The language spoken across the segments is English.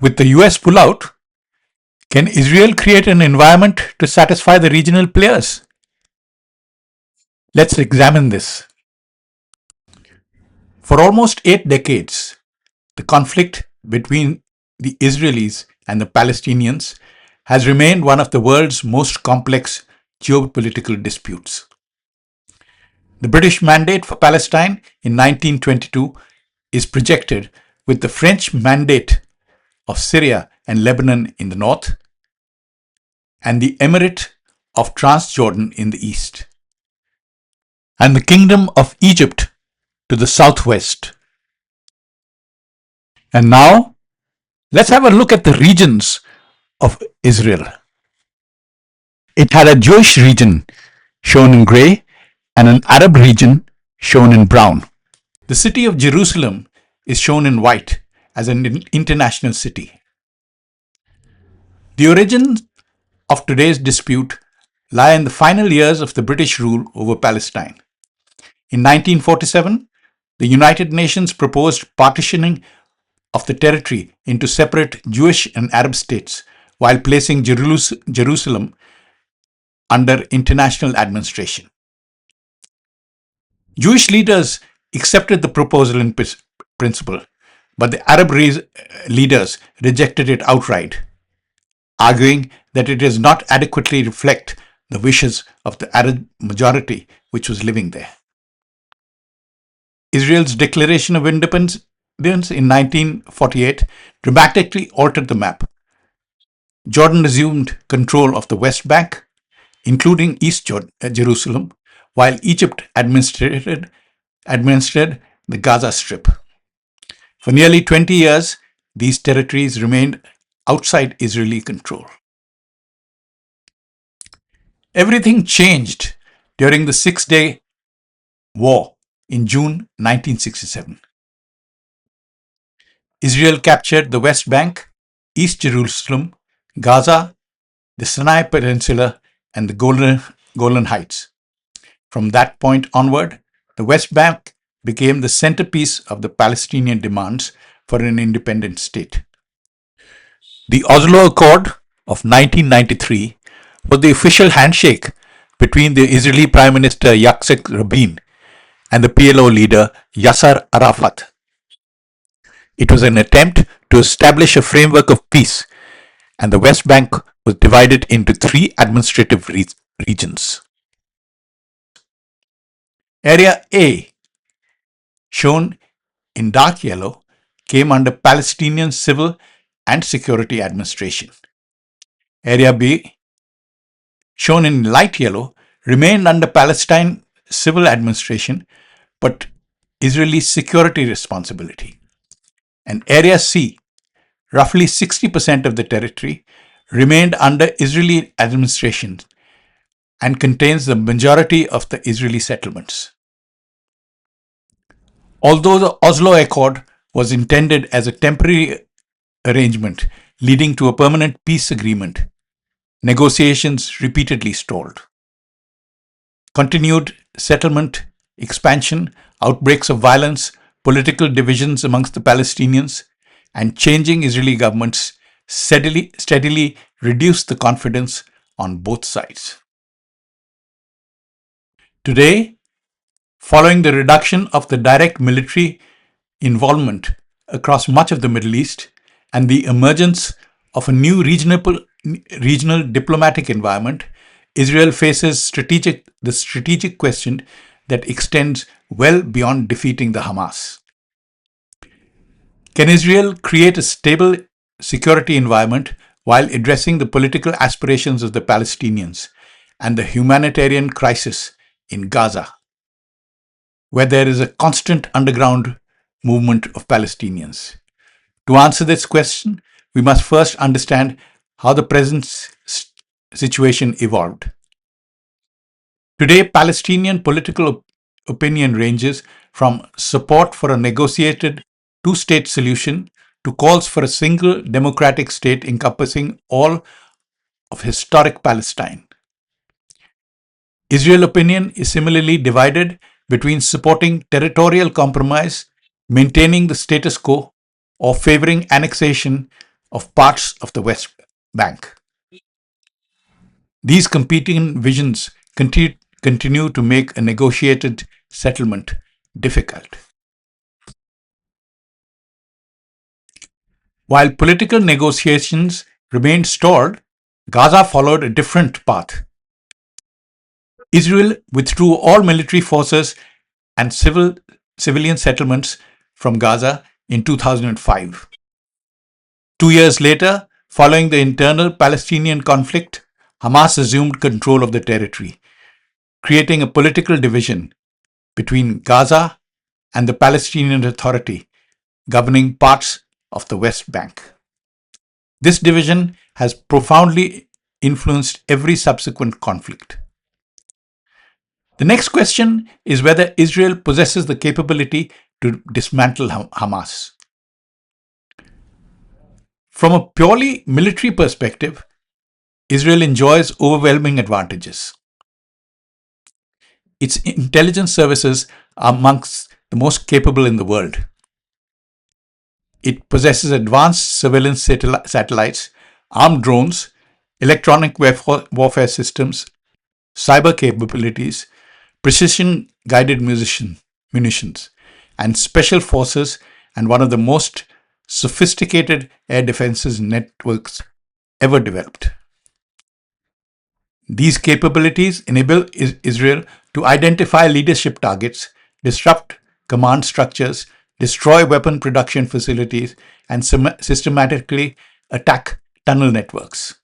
With the US pullout, can Israel create an environment to satisfy the regional players? Let's examine this. For almost 8 decades, the conflict between the Israelis and the Palestinians has remained one of the world's most complex geopolitical disputes. The British Mandate for Palestine in 1922 is projected with the French Mandate of Syria and Lebanon in the north, and the Emirate of Transjordan in the east, and the Kingdom of Egypt to the southwest. And now, let's have a look at the regions of Israel. It had a Jewish region shown in grey and an Arab region shown in brown. The city of Jerusalem is shown in white as an international city. The origins of today's dispute lie in the final years of the British rule over Palestine. In 1947, the United Nations proposed partitioning of the territory into separate Jewish and Arab states while placing Jerusalem under international administration. Jewish leaders accepted the proposal in principle, but the Arab leaders rejected it outright, arguing that it does not adequately reflect the wishes of the Arab majority which was living there. Israel's declaration of independence in 1948 dramatically altered the map. Jordan assumed control of the West Bank, including East Jerusalem, while Egypt administered the Gaza Strip. For nearly 20 years, these territories remained outside Israeli control. Everything changed during the Six-Day War in June 1967. Israel captured the West Bank, East Jerusalem, Gaza, the Sinai Peninsula, and the Golan Heights. From that point onward, the West Bank became the centerpiece of the Palestinian demands for an independent state. The Oslo Accord of 1993 was the official handshake between the Israeli Prime Minister Yitzhak Rabin and the PLO leader Yasser Arafat. It was an attempt to establish a framework of peace, and the West Bank was divided into 3 administrative regions. Area A, shown in dark yellow, came under Palestinian civil and security administration. Area B, shown in light yellow, remained under Palestine civil administration but Israeli security responsibility. And Area C, roughly 60% of the territory, remained under Israeli administration and contains the majority of the Israeli settlements. Although the Oslo Accord was intended as a temporary arrangement leading to a permanent peace agreement, negotiations repeatedly stalled. Continued settlement expansion, outbreaks of violence, political divisions amongst the Palestinians, and changing Israeli governments steadily reduced the confidence on both sides. Today, following the reduction of the direct military involvement across much of the Middle East and the emergence of a new regional diplomatic environment, Israel faces the strategic question that extends well beyond defeating the Hamas. Can Israel create a stable security environment while addressing the political aspirations of the Palestinians and the humanitarian crisis in Gaza, where there is a constant underground movement of Palestinians? To answer this question, we must first understand how the present situation evolved. Today, Palestinian political opinion ranges from support for a negotiated 2-state solution to calls for a single democratic state encompassing all of historic Palestine. Israel opinion is similarly divided between supporting territorial compromise, maintaining the status quo, or favoring annexation of parts of the West Bank. These competing visions continue to make a negotiated settlement difficult. While political negotiations remained stalled, Gaza followed a different path. Israel withdrew all military forces and civilian settlements from Gaza in 2005. 2 years later, following the internal Palestinian conflict, Hamas assumed control of the territory, creating a political division between Gaza and the Palestinian Authority governing parts of the West Bank. This division has profoundly influenced every subsequent conflict. The next question is whether Israel possesses the capability to dismantle Hamas. From a purely military perspective, Israel enjoys overwhelming advantages. Its intelligence services are amongst the most capable in the world. It possesses advanced surveillance satellites, armed drones, electronic warfare systems, cyber capabilities, precision-guided munitions, and special forces, and one of the most sophisticated air defenses networks ever developed. These capabilities enable Israel to identify leadership targets, disrupt command structures, destroy weapon production facilities, and systematically attack tunnel networks.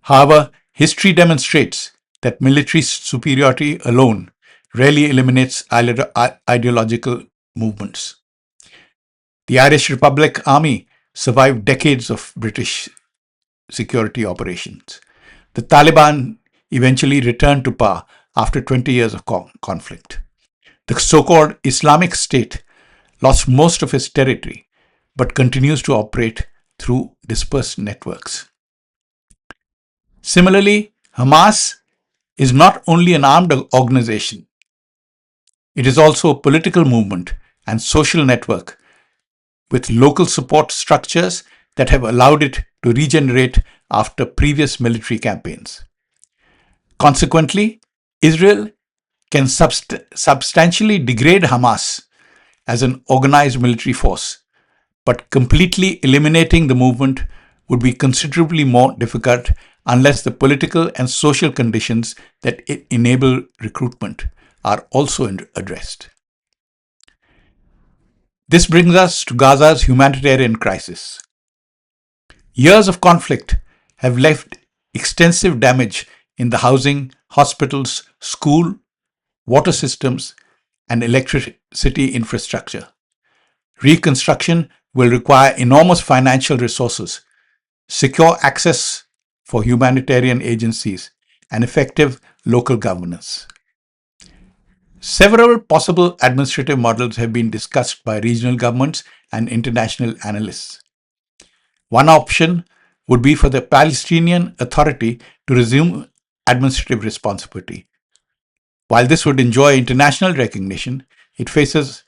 However, history demonstrates that military superiority alone rarely eliminates ideological movements. The Irish Republic Army survived decades of British security operations. The Taliban eventually returned to power after 20 years of conflict. The so-called Islamic State lost most of its territory but continues to operate through dispersed networks. Similarly, Hamas is not only an armed organization, it is also a political movement and social network with local support structures that have allowed it to regenerate after previous military campaigns. Consequently, Israel can substantially degrade Hamas as an organized military force, but completely eliminating the movement would be considerably more difficult unless the political and social conditions that enable recruitment are also addressed. This brings us to Gaza's humanitarian crisis. Years of conflict have left extensive damage in the housing, hospitals, school, water systems, and electricity infrastructure. Reconstruction will require enormous financial resources, secure access for humanitarian agencies, and effective local governance. Several possible administrative models have been discussed by regional governments and international analysts. One option would be for the Palestinian Authority to resume administrative responsibility. While this would enjoy international recognition, it faces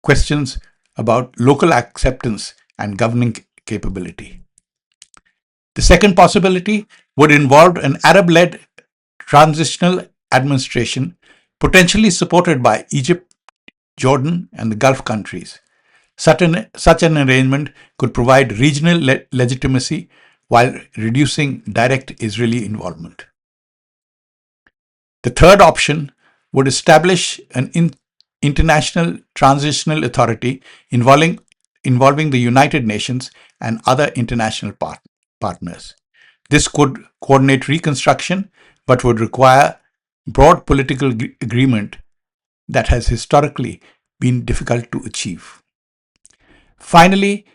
questions about local acceptance and governing capability. The second possibility would involve an Arab-led transitional administration, potentially supported by Egypt, Jordan, and the Gulf countries. Such an arrangement could provide regional legitimacy while reducing direct Israeli involvement. The third option would establish an international transitional authority involving the United Nations and other international partners. This could coordinate reconstruction but would require broad political agreement that has historically been difficult to achieve. Finally,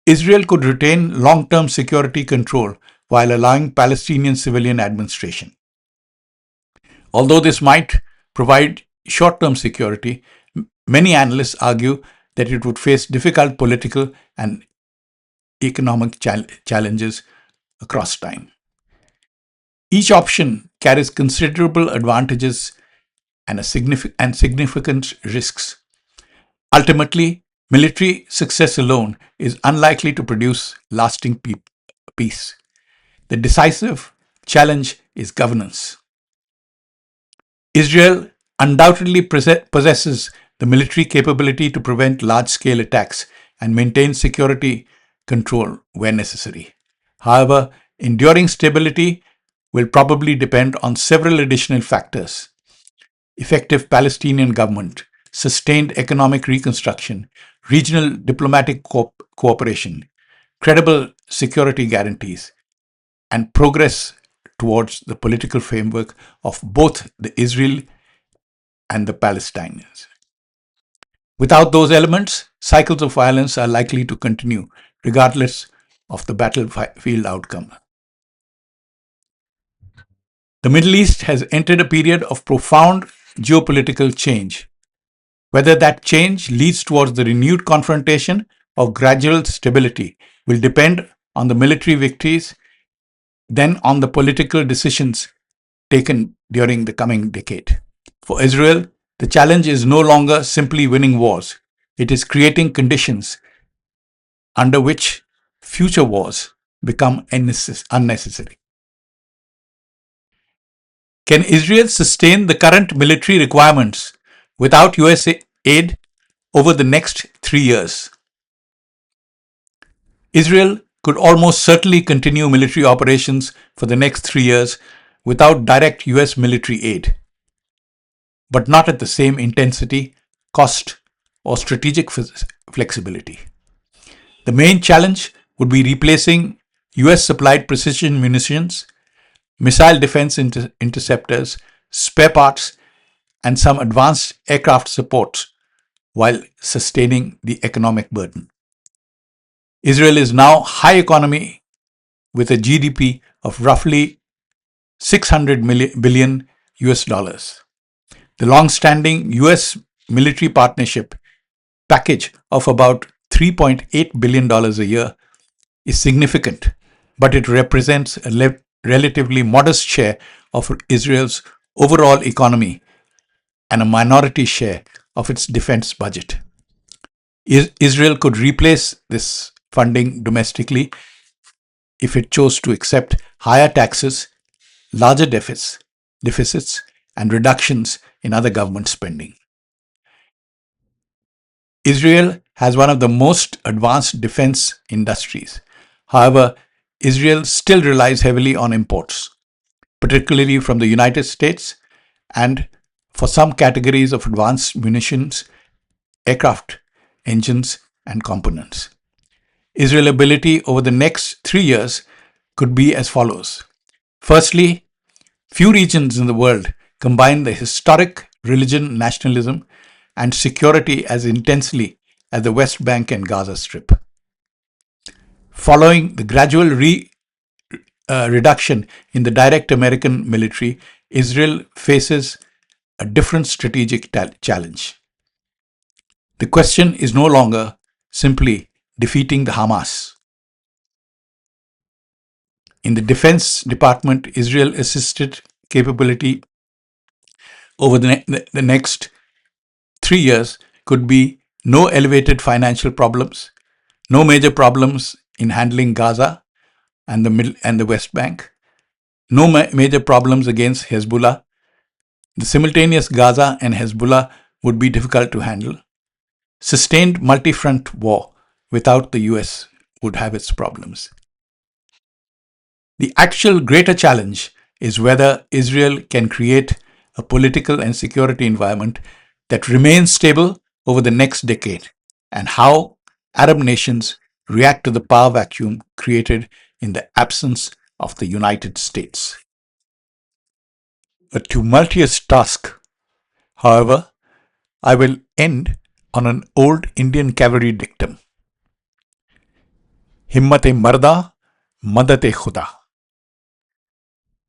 Israel could retain long-term security control while allowing Palestinian civilian administration. Although this might provide short-term security, many analysts argue that it would face difficult political and economic challenges across time. Each option carries considerable advantages and significant risks. Ultimately, Military success alone is unlikely to produce lasting peace. The decisive challenge is governance. Israel undoubtedly possesses the military capability to prevent large scale attacks and maintain security control where necessary. However, enduring stability will probably depend on several additional factors: effective Palestinian government, sustained economic reconstruction, regional diplomatic cooperation, credible security guarantees, and progress towards the political framework of both the Israel and the Palestinians. Without those elements, cycles of violence are likely to continue regardless of the battlefield outcome. The Middle East has entered a period of profound geopolitical change. Whether that change leads towards the renewed confrontation or gradual stability will depend on the military victories, then on the political decisions taken during the coming decade. For Israel, the challenge is no longer simply winning wars, it is creating conditions under which future wars become unnecessary. Can Israel sustain the current military requirements without US aid over the next 3 years? Israel could almost certainly continue military operations for the next 3 years without direct US military aid, but not at the same intensity, cost, or strategic flexibility. The main challenge would be replacing US supplied precision munitions, missile defense interceptors, spare parts, and some advanced aircraft support while sustaining the economic burden. Israel is now high economy with a GDP of roughly 600 billion US dollars. The long-standing US military partnership package of about $3.8 billion a year is significant, but it represents a relatively modest share of Israel's overall economy and a minority share of its defense budget. Israel could replace this funding domestically if it chose to accept higher taxes, larger deficits, and reductions in other government spending. Israel has one of the most advanced defense industries. However, Israel still relies heavily on imports, particularly from the United States, and for some categories of advanced munitions, aircraft, engines, and components. Israel's ability over the next 3 years could be as follows. Firstly, few regions in the world combine the historic religion, nationalism, and security as intensely as the West Bank and Gaza Strip. Following the gradual reduction in the direct American military, Israel faces a different strategic challenge. The question is no longer simply defeating the Hamas. In the Defense Department, Israel assisted capability over the next 3 years could be no elevated financial problems, no major problems in handling Gaza and the West Bank, no major problems against Hezbollah. The simultaneous Gaza and Hezbollah would be difficult to handle. Sustained multi-front war without the US would have its problems. The actual greater challenge is whether Israel can create a political and security environment that remains stable over the next decade, and how Arab nations react to the power vacuum created in the absence of the United States. A tumultuous task. However, I will end on an old Indian cavalry dictum. Himmate marda, madate khuda.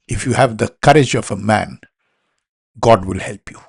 If you have the courage of a man, God will help you.